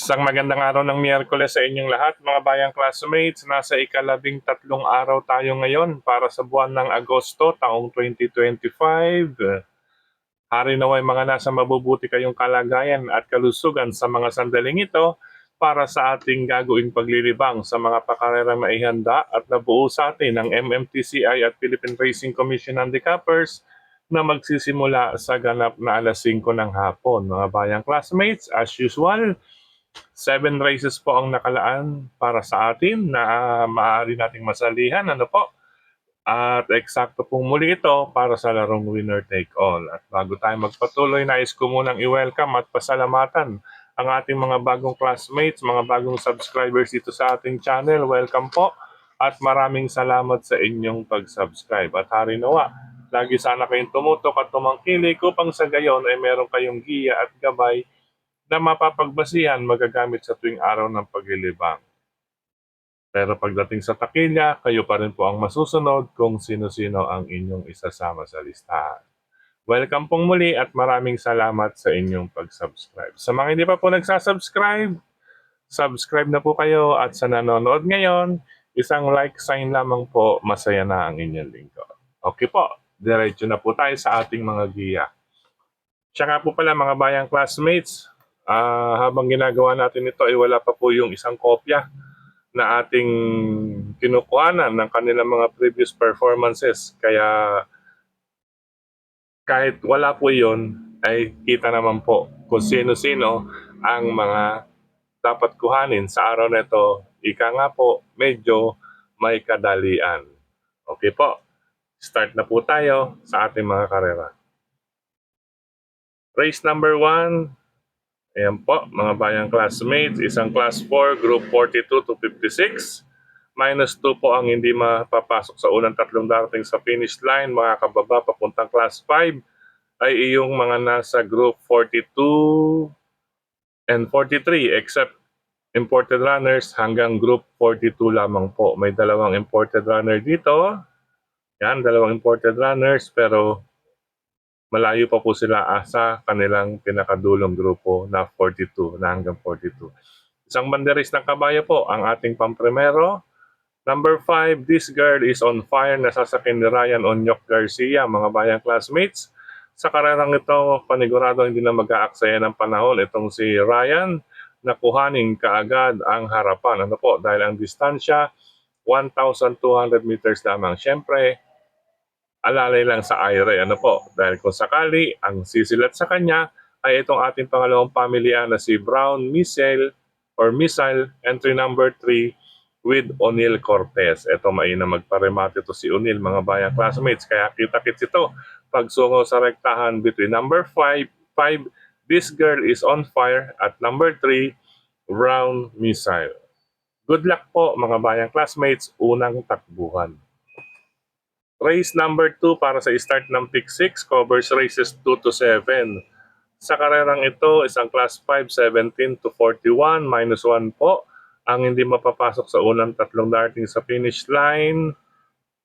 Isang magandang araw ng Miyerkules sa inyong lahat, mga bayang classmates. Nasa ika-13 araw tayo ngayon para sa buwan ng Agosto, taong 2025. Hari naway mga nasa mabubuti kayong kalagayan at kalusugan sa mga sandaling ito para sa ating gagawing paglilibang sa mga pakarerang naihanda at nabuo sa atin ng MMTCI at Philippine Racing Commission Handicappers na magsisimula sa ganap na alas 5 ng hapon. Mga bayang classmates, as usual, 7 races po ang nakalaan para sa atin na maaari nating masalihan. Ano po? At eksakto pong muli ito para sa larong winner take all. At bago tayo magpatuloy, nais ko munang i-welcome at pasalamatan ang ating mga bagong classmates, mga bagong subscribers dito sa ating channel. Welcome po at maraming salamat sa inyong pag-subscribe. At hari nawa, lagi sana kayong tumutok at tumangkilik upang sa gayon ay meron kayong giya at gabay na mapapagbasihan magagamit sa tuwing araw ng paglilibang. Pero pagdating sa takilya, kayo pa rin po ang masusunod kung sino-sino ang inyong isasama sa listahan. Welcome pong muli at maraming salamat sa inyong pag-subscribe. Sa mga hindi pa po nagsasubscribe, subscribe na po kayo at sa nanonood ngayon, isang like sign lamang po, masaya na ang inyong lingkod. Okay po, diretso na po tayo sa ating mga giya. Siya nga po pala mga bayang classmates, habang ginagawa natin ito ay wala pa po yung isang kopya na ating kinukuhanan ng kanilang mga previous performances. Kaya kahit wala po yun, ay kita naman po kung sino-sino ang mga dapat kuhanin sa araw na ito. Ika nga po, medyo may kadalian. Okay po, start na po tayo sa ating mga karera. Race number 1, ayan po, mga bayang classmates, isang class 4, group 42 to 56. Minus 2 po ang hindi mapapasok sa unang tatlong darating sa finish line. Mga kababa, papuntang class 5 ay iyong mga nasa group 42 and 43, except imported runners hanggang group 42 lamang po. May dalawang imported runner dito. Yan, dalawang imported runners, pero malayo pa po sila sa kanilang pinakadulong grupo na 42, na hanggang 42. Isang banderis ng kabayo po ang ating pampremero. Number 5, This Girl is on Fire, nasasakin ni Ryan Onyok Garcia. Mga bayang classmates, sa karerang ito, panigurado hindi na mag-aaksaya ng panahon itong si Ryan na kuhanin kaagad ang harapan. Ano po, dahil ang distansya, 1,200 meters lamang. Siyempre, alalay lang sa IRA. Ano po? Dahil kung sakali, ang sisilat sa kanya ay itong ating pangalawang pamilya na si Brown Missile entry number 3 with O'Neil Cortez. Ito mainam magparemate ito si O'Neil, mga bayang classmates. Kaya kita-kits ito pagsungo sa rektahan between number 5, This Girl is on Fire, at number 3, Brown Missile. Good luck po mga bayang classmates, unang takbuhan. Race number 2 para sa start ng Pick 6, covers races 2 to 7. Sa karerang ito, isang class 5, 17 to 41, minus 1 po ang hindi mapapasok sa unang tatlong darating sa finish line.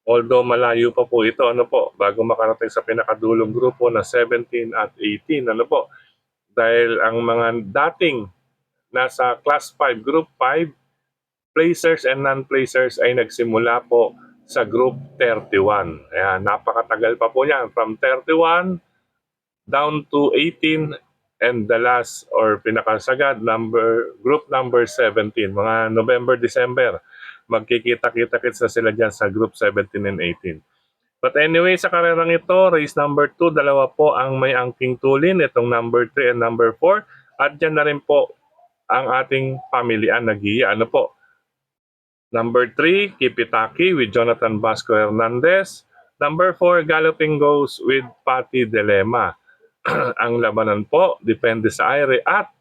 Although malayo pa po ito, ano po, bago makarating sa pinakadulong grupo na 17 at 18, ano po. Dahil ang mga dating nasa class 5, group 5, placers and non-placers ay nagsimula po sa group 31. Ayan, napakatagal pa po yan. From 31 down to 18 and the last or pinakasagad group number 17. Mga November, December, magkikita-kita-kits na sila dyan sa group 17 and 18. But anyway, sa karerang ito, race number 2, dalawa po ang may angking tulin, itong number 3 and number 4. At dyan na rin po ang ating pamilian na giya. Ano po? Number 3, Kipitaki with Jonathan Vasco Hernandez. Number 4, Galloping Goes with Patty Dilema. Ang labanan po, depende sa IRE at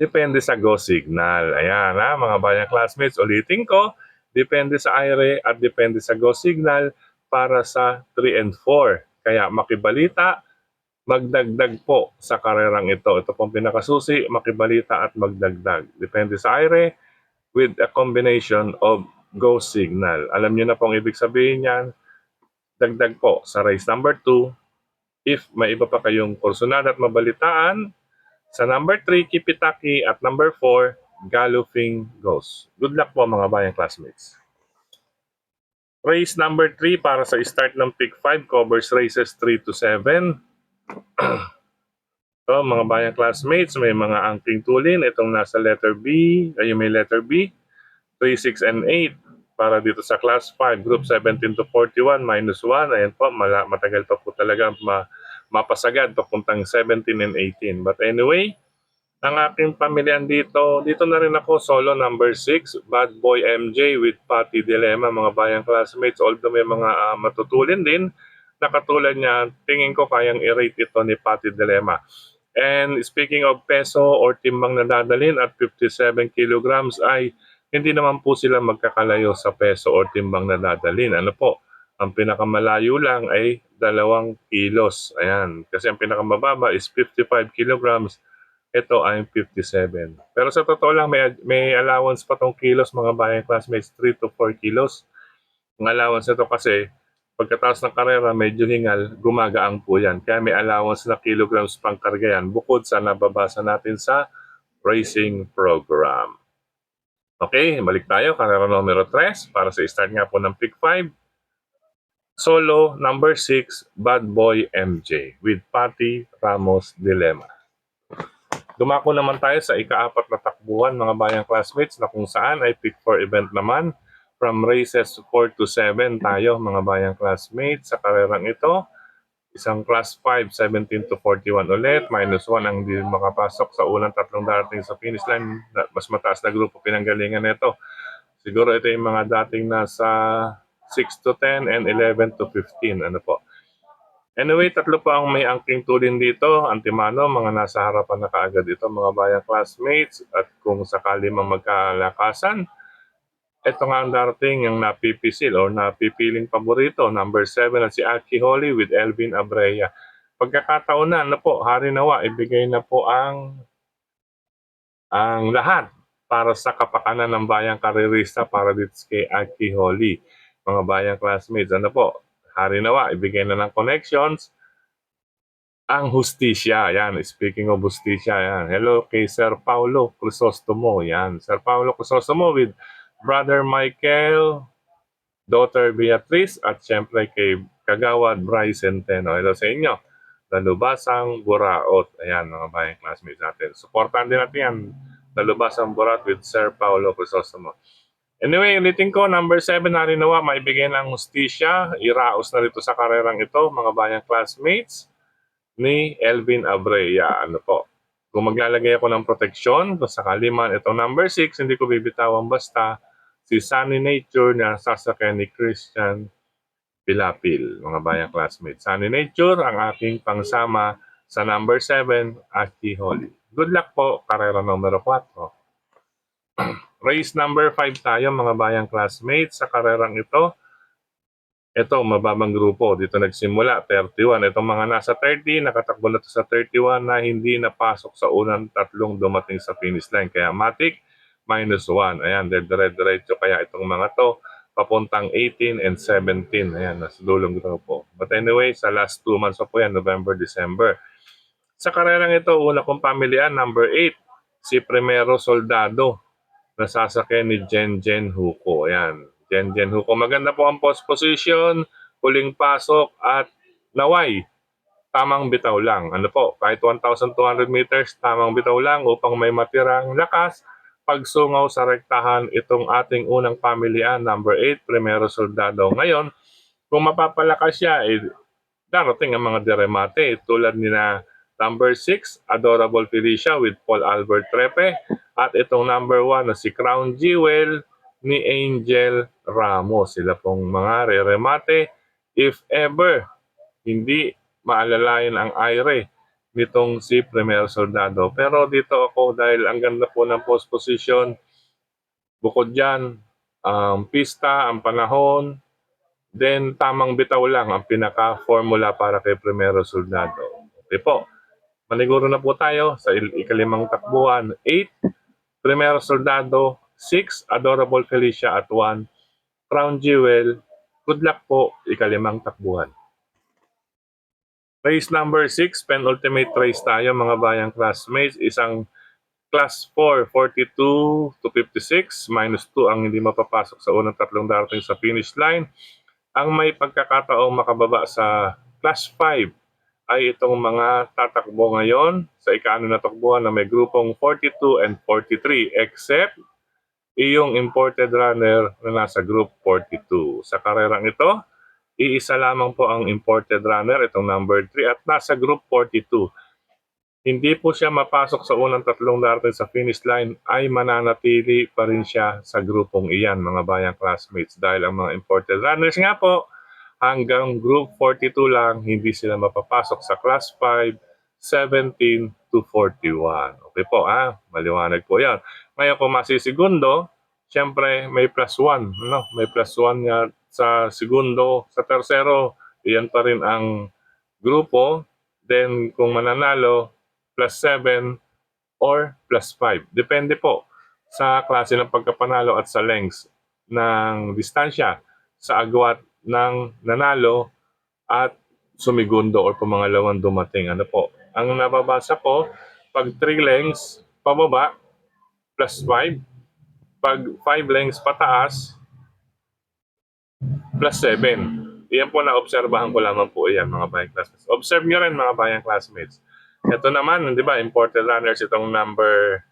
depende sa Go Signal. Ayan mga bayang classmates, ulitin ko, depende sa IRE at depende sa Go Signal para sa 3 and 4. Kaya makibalita, magdagdag po sa karerang ito. Ito pong pinakasusi, makibalita at magdagdag. Depende sa IRE with a combination of Go Signal. Alam niyo na pong ibig sabihin yan. Dagdag po sa race number 2. If may iba pa kayong kursunada at mabalitaan, Sa number 3, Kipitaki at number 4, Galloping Ghost. Good luck po mga bayang classmates. Race number 3 para sa start ng pick 5 covers races 3 to 7. So, mga bayang classmates, may mga angking tulin. Itong nasa letter B, ay may letter B, 3, 6, and 8. Para dito sa class 5, group 17 to 41, minus 1. Ayan po, matagal pa po talaga mapasagad papuntang 17 and 18. But anyway, ang aking pamilyan dito na rin ako, solo number 6, Bad Boy MJ with Patty Dilemma, mga bayang classmates. Although may mga matutulin din, na katulad niya, tingin ko kayang i-rate ito ni Patty Dilemma. And speaking of peso or timbang na dadalhin at 57 kilograms ay hindi naman po sila magkakalayo sa peso or timbang na dadalhin. Ano po? Ang pinakamalayo lang ay 2 kilos. Ayan. Kasi ang pinakamababa is 55 kilograms. Ito ay 57. Pero sa totoo lang, may allowance pa tong kilos mga bayang classmates, 3 to 4 kilos. Ang allowance nito kasi pagkatapos ng karera, medyo hingal, gumagaang po yan. Kaya may allowance na kilograms pang karga yan bukod sa nababasa natin sa racing program. Okay, balik tayo. Karera numero 3 para sa start nga po ng pick 5. Solo number 6, Bad Boy MJ with Patty Ramos Dilemma. Dumako naman tayo sa ika-4 na takbuhan mga bayang classmates na kung saan ay pick 4 event naman. From races 4 to 7 tayo mga bayang classmates sa karerang ito. Isang class 5, 17 to 41 ulit. Minus 1 ang di makapasok sa unang 3 darating sa finish line. Mas mataas na grupo pinanggalingan nito. Siguro ito yung mga dating nasa 6 to 10 and 11 to 15. Ano po? Anyway, 3 pa ang may angking tulin dito. Antimano, mga nasa harapan na kaagad ito mga bayang classmates. At kung sakali mang magkalakasan, ito nga ang darating yung napipisil o napipiling paborito, number 7 at si Aki Holly with Elvin Abreya. Pagkakataon na po, hari nawa, ibigay na po ang lahat para sa kapakanan ng bayang karerista para dito kay Aki Holly. Mga bayang classmates, ano po, hari nawa, ibigay na ng connections ang hustisya. Yan, speaking of hustisya, yan. Hello kay Sir Paulo Crisostomo. Yan, Sir Paulo Crisostomo with Brother Michael, Daughter Beatrice, at syempre kay Kagawad Bryce Centeno. Hello sa inyo. Dalubasang Buraot. Ayan, mga bayang classmates natin. Supportan din natin yan. Dalubasang Buraot with Sir Paulo Crisostomo. Anyway, ulitin ko, number 7 na rin nawa, maibigay ng hustisya. Iraos na rito sa karerang ito, mga bayang classmates ni Elvin Abreya. Ano po? Kung maglalagay ako ng proteksyon, kung sakali man itong number 6, hindi ko bibitawan basta si Sunny Nature na sasakyan ni Christian Pilapil, mga bayang classmates. Sunny Nature ang aking pangsama sa number 7, Aki Holly. Good luck po, karera numero 4. Race number 5 tayo, mga bayang classmates. Sa karerang ito, mababang grupo. Dito nagsimula, 31. Itong mga nasa 30, nakatakbo na to sa 31 na hindi napasok sa unang 3 dumating sa finish line. Kaya matik, minus 1. Ayan, dire-diretso kaya itong mga to, papuntang 18 and 17. Ayan, nasa dulong grupo. But anyway, sa last 2 months po yan, November, December. Sa karerang ito, una kong pamilyan, number 8, si Primero Soldado, nasasakyan ni Jen Huko. Ayan, Jen Huko. Maganda po ang post position, huling pasok at naway. Tamang bitaw lang. Ano po, kahit 1,200 meters, tamang bitaw lang upang may matirang lakas pagsungaw sa rektahan itong ating unang pamilyan, number 8, Primero Soldado. Ngayon, kung mapapalakas siya, darating ang mga deremate tulad ni na number 6, Adorable Felicia with Paul Albert Trepe, at itong number 1 na si Crown Jewel ni Angel Ramos. Sila pong mga re-remate if ever hindi maalalayan ang aire nitong si Premier Soldado. Pero dito ako, dahil ang ganda po ng post position, bukod dyan, ang pista, ang panahon, then tamang bitaw lang ang pinaka-formula para kay Primero Soldado. Okay po, maniguro na po tayo sa ikalimang takbuhan. 8, Primero Soldado, 6, Adorable Felicia at 1, Crown Jewel. Good luck po, ikalimang takbuhan. Race number 6, penultimate race tayo mga bayang classmates. Isang class 4, 42 to 56, minus 2 ang hindi mapapasok sa unang tatlong darating sa finish line. Ang may pagkakataong makababa sa class 5 ay itong mga tatakbo ngayon sa ika-6 na takbuhan na may grupong 42 and 43, except iyong imported runner na nasa group 42. Sa karerang ito, iisa lamang po ang imported runner, itong number 3, at nasa group 42. Hindi po siya mapasok sa unang tatlong darating sa finish line, ay mananatili pa rin siya sa grupong iyan, mga bayang classmates. Dahil ang mga imported runners nga po, hanggang group 42 lang, hindi sila mapapasok sa class 5, 17 to 41. Okay po, maliwanag po yan. Ngayon kung masisigundo, siyempre may plus 1. No? May plus 1 nga sa segundo, sa tersero, iyan pa rin ang grupo. Then kung mananalo, plus 7 or plus 5. Depende po sa klase ng pagkapanalo at sa lengths ng distansya sa agwat ng nanalo at sumigundo or pumangalawang dumating. Ano po? Ang nababasa ko, pag 3 lengths pababa, plus 5. Pag 5 lengths pataas, plus 7. Iyan po na-obserbahan ko lamang po iyan, mga bayang classmates. Observe nyo rin, mga bayang classmates. Ito naman, di ba, imported runners itong number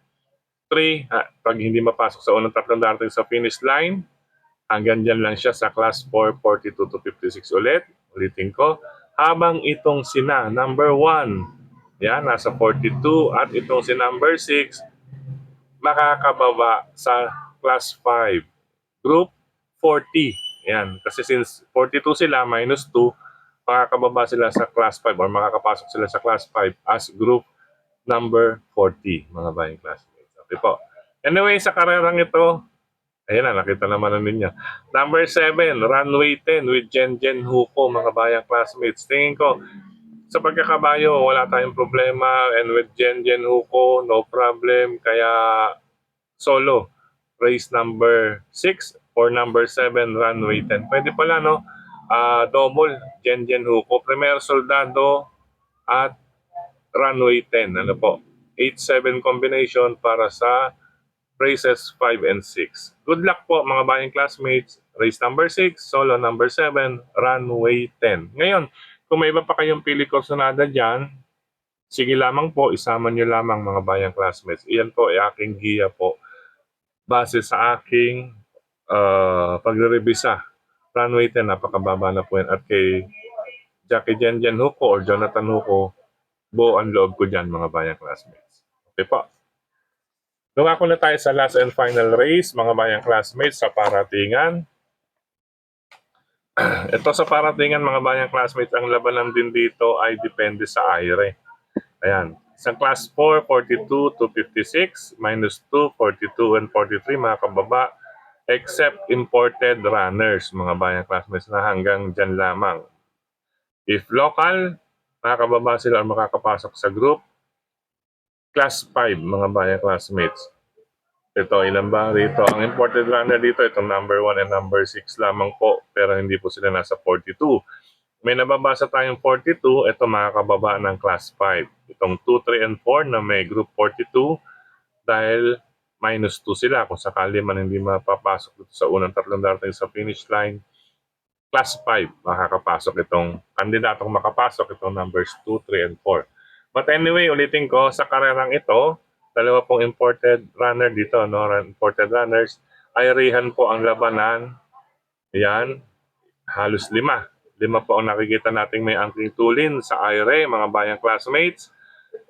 3. Pag hindi mapasok sa unang tatlong darating sa finish line, hanggang dyan lang siya sa class 4, 42 to 56 ulit. Ulitin ko. Habang itong sina, number 1, yan, nasa 42, at itong si number 6, makakababa sa class 5. Group 40. Yan. Kasi since 42 sila, minus 2, makakababa sila sa class 5 or makakapasok sila sa class 5 as group number 40, mga bayang classmates. Okay po. Anyway, sa karerang ito, ayan na, nakita naman na ninyo. Number 7, runway 10 with Jen Huko, mga bayang classmates. Tingin ko, sa pagkakabayo, wala tayong problema. And with Jen Huko, no problem. Kaya solo, race number 6 or number 7, runway 10. Pwede pala, no? Double, Jen Huko. Primer soldado at runway 10. Ano po? 8-7 combination para sa races 5 and 6. Good luck po mga bayang classmates. Race number 6, solo number 7, runway 10. Ngayon, kung may iba pa kayong pili korsonada dyan, sige lamang po, isama nyo lamang mga bayang classmates. Iyan po ay aking giya po base sa aking pagre-revisa. Runway 10, napakababa na po yan. At kay Jackie Jen Huko or Jonathan Huko, buo ang loob ko dyan mga bayang classmates. Okay po. Dumako na tayo sa last and final race, mga bayang classmates, sa paratingan. Ito sa paratingan, mga bayang classmates, ang labanan din dito ay depende sa aire. Ayan. Sa class 4, 42 to 56, minus 2, 42 and 43, mga kababa, except imported runners, mga bayang classmates, na hanggang dyan lamang. If local, makakababa sila o makakapasok sa group. Class 5, mga bayang classmates. Ito, ilan ba rito? Ang imported runner dito, itong number 1 and number 6 lamang po. Pero hindi po sila nasa 42. May nababasa tayong 42, ito makakababa ng class 5. Itong 2, 3, and 4 na may group 42 dahil minus 2 sila. Kung sakali man hindi mapapasok dito sa unang tatlong darating sa finish line, class 5 makakapasok itong kandidatong makapasok itong numbers 2, 3, and 4. But anyway, ulitin ko, sa karerang ito, dalawa pong imported runner dito, no? Imported runners, ay rihan po ang labanan. Yan, halos 5. 5 po ang nakikita nating may angking tulin sa IRA, mga bayang classmates.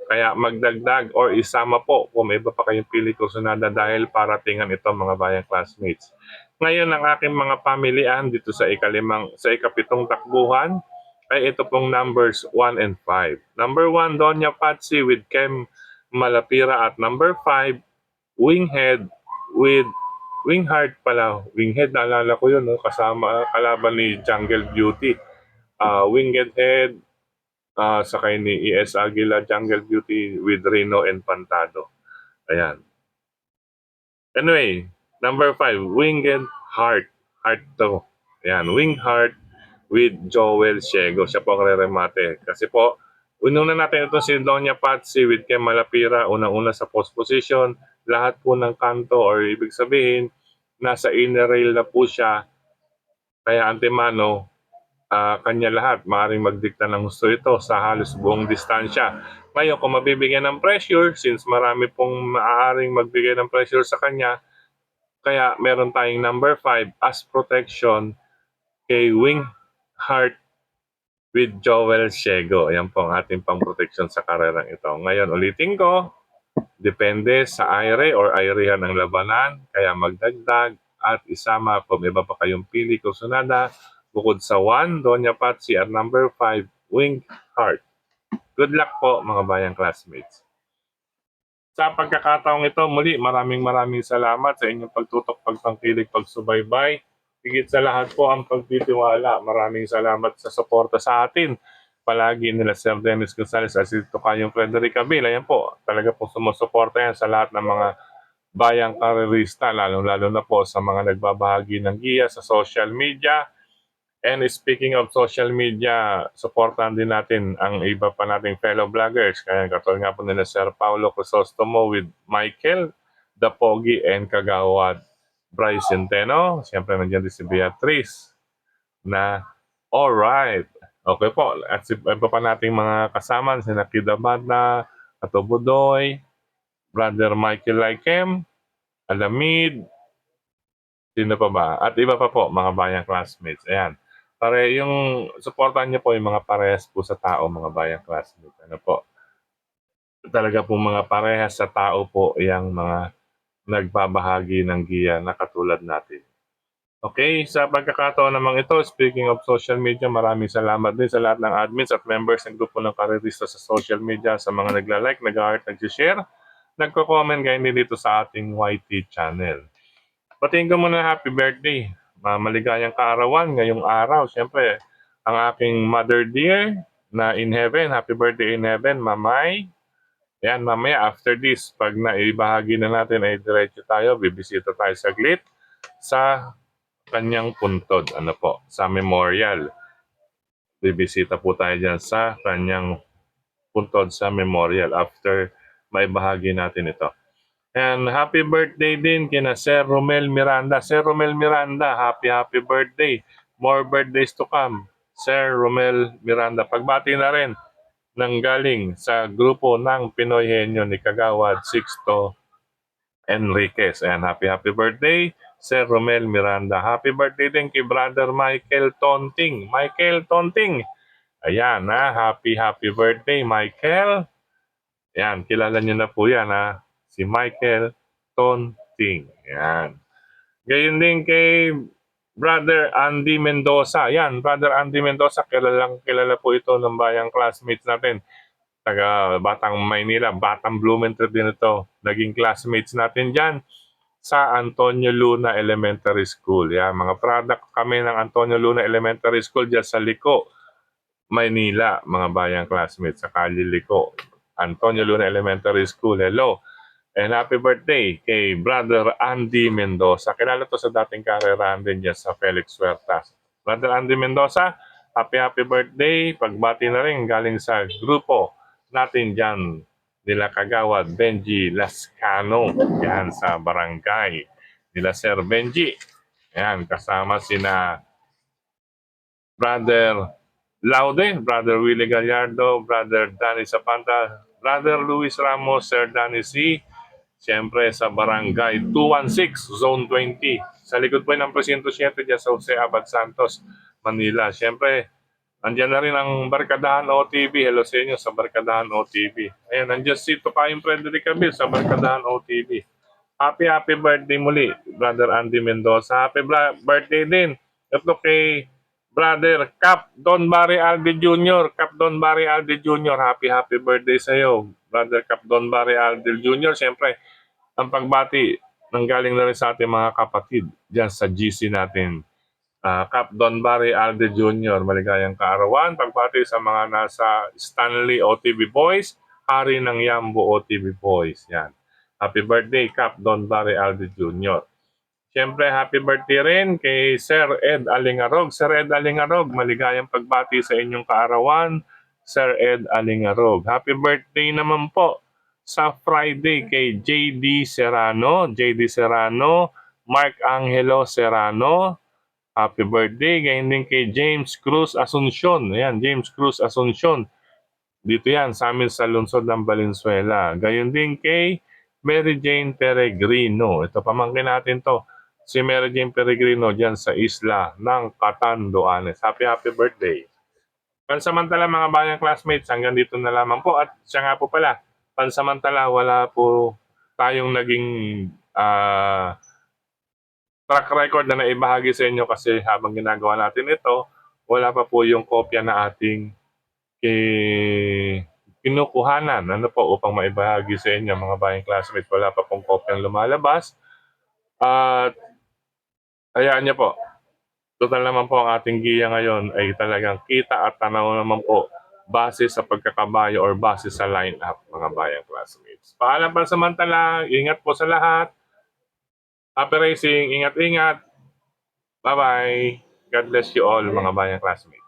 Kaya magdagdag or isama po kung may iba pa kayong pili kursunada dahil paratingan ito, mga bayang classmates. Ngayon, ang aking mga pamilian dito sa ikapitong takbuhan ay ito pong numbers 1 and 5. Number 1, Doña Patsy with Kem Malapira, at number 5, Winghead with Wingheart pala. Winghead, naalala ko yun, no? Kasama, kalaban ni Jungle Beauty. Winged Head, sakay ni E.S. Aguila, Jungle Beauty with Reno and Pantado. Ayan. Anyway, number 5, Winged Heart. Heart to. Ayan, Winged Heart with Joel Ciego. Siya po ang re-remate. Kasi po, ununa natin ito si Doña Patsy with Kem Malapira, unang-una sa post position. Lahat po ng kanto or ibig sabihin, nasa inner rail na po siya. Kaya antemano, kanya lahat. Maaaring magdikta ng gusto ito sa halos buong distansya. Ngayon, kung mabibigyan ng pressure, since marami pong maaaring magbigay ng pressure sa kanya, kaya meron tayong number 5 as protection kay Wing Heart with Joel Ciego. Ayan po ang ating pang-protection sa karerang ito. Ngayon, ulitin ko, depende sa aire or airehan ng labanan, kaya magdagdag at isama kung iba pa kayong pili kung sunada. Bukod sa 1, Doña Patsy at number 5, Wing Heart. Good luck po mga bayang classmates. Sa pagkakataong ito, muli maraming salamat sa inyong pagtutok, pagtangkilik, pagsubaybay. Higit sa lahat po ang pagtitiwala. Maraming salamat sa suporta sa atin. Palagi nila Sir Dennis Gonzales at si Tokayong Frederick Abil. Ayan po, talaga po sumusuporta yan sa lahat ng mga bayang karerista, lalo na po sa mga nagbabahagi ng giya sa social media. And speaking of social media, supportan din natin ang iba pa nating fellow vloggers. Kaya katulad nga po nila Sir Paulo Crisostomo with Michael, The Pogi, and Kagawad Bryce Centeno. Siyempre nandiyan din si Beatrice na alright. Okay po. At si iba pa nating mga kasama, si Nakida Bata, Atobudoy, Brother Michael Laikem, Alamid, sino pa ba? At iba pa po, mga bayang classmates. Ayan. Yung supportan niyo po yung mga parehas po sa tao, mga bayang classmates. Ano po? Talaga po mga parehas sa tao po yung mga nagbabahagi ng giya na katulad natin. Okay, sa pagkakataon naman ito, speaking of social media, maraming salamat din sa lahat ng admins at members ng grupo ng karerista sa social media, sa mga nagla-like, nag-heart, nag-share, nagko-comment ganyan din dito sa ating YT channel. Batiin ko muna happy birthday. Maligayang kaarawan ngayong araw. Siyempre, ang aking mother dear na in heaven, happy birthday in heaven, Mamay. Yan, mamaya after this, pag naibahagi na natin ay diretso tayo, bibisita tayo saglit sa kanyang puntod. Ano po, sa memorial. Bibisita po tayo dyan sa kanyang puntod sa memorial after maibahagi natin ito. And happy birthday din kina Sir Romel Miranda. Sir Romel Miranda, happy birthday. More birthdays to come. Sir Romel Miranda. Pagbati na rin ng galing sa grupo ng Pinoy Henyo ni Kagawad Sixto Enriquez. And happy birthday, Sir Romel Miranda. Happy birthday din kay Brother Michael Tonting. Michael Tonting. Ayan happy birthday Michael. Ayan, kilala niyo na po yan si Michael Tonting. Yan. Gayon din kay Brother Andy Mendoza. Yan, Brother Andy Mendoza, kilala po ito ng bayang classmates natin. Taga Batang Maynila, Batang Blumentritt din ito. Naging classmates natin dyan sa Antonio Luna Elementary School. Yan, mga product kami ng Antonio Luna Elementary School dyan sa Liko, Maynila, mga bayang classmates sa Kali Liko. Antonio Luna Elementary School. Hello. And happy birthday kay Brother Andy Mendoza. Kilala to sa dating karerahan din dyan sa Felix Huertas. Brother Andy Mendoza, happy birthday. Pagbati na rin galing sa grupo natin dyan nila Kagawad Benji Lascano. Yan sa barangay nila Sir Benji. Yan, kasama sina Brother Laude, Brother Willie Gallardo, Brother Danny Zapanta, Brother Luis Ramos, Sir Danny C. Siyempre sa Barangay 216, Zone 20. Sa likod po ng Presinto 7 dyan sa Jose Abad Santos, Manila. Siyempre, andyan na rin ang Barkadahan OTV. Hello sa inyo sa Barkadahan OTV. Ayan, andyan si Tokayong Frederick Abil sa Barkadahan OTV. Happy birthday muli, Brother Andy Mendoza. Happy birthday din. Ito kay Brother Cap Don Barry Aldi Jr. Cap Don Barry Aldi Jr. Happy birthday sa iyo, Brother Cap Don Barry Aldi Jr. Siyempre, ang pagbati nanggaling na rin sa ating mga kapatid diyan sa GC natin. Cap Don Barry Aldi Jr. Maligayang kaarawan. Pagbati sa mga nasa Stanley OTV Boys, Hari ng Yambo OTV Boys. Yan. Happy birthday, Cap Don Barry Aldi Jr. Siyempre, happy birthday rin kay Sir Ed Alingarog. Sir Ed Alingarog, maligayang pagbati sa inyong kaarawan, Sir Ed Alingarog. Happy birthday naman po sa Friday kay JD Serrano, Mark Angelo Serrano. Happy birthday. Ganyan din kay James Cruz Asuncion. Ayan, James Cruz Asuncion. Dito yan, sa amin sa lungsod ng Valenzuela. Gayon din kay Mary Jane Peregrino. Ito, pamangkin natin to. Si Mary Jane Peregrino dyan sa isla ng Catanduanes. Happy birthday. Pansamantala mga bayang classmates, hanggang dito na lamang po. At siya nga po pala, pansamantala wala po tayong naging track record na naibahagi sa inyo kasi habang ginagawa natin ito, wala pa po yung kopya na ating kinukuhanan upang maibahagi sa inyo mga bayang classmates. Wala pa pong kopyang lumalabas. At hayaan niyo po, total naman po ang ating giya ngayon ay talagang kita at tanaw naman po base sa pagkakabayo or base sa line-up mga bayang classmates. Paalam pansamantala, ingat po sa lahat. Happy racing, ingat-ingat. Bye-bye. God bless you all mga bayang classmates.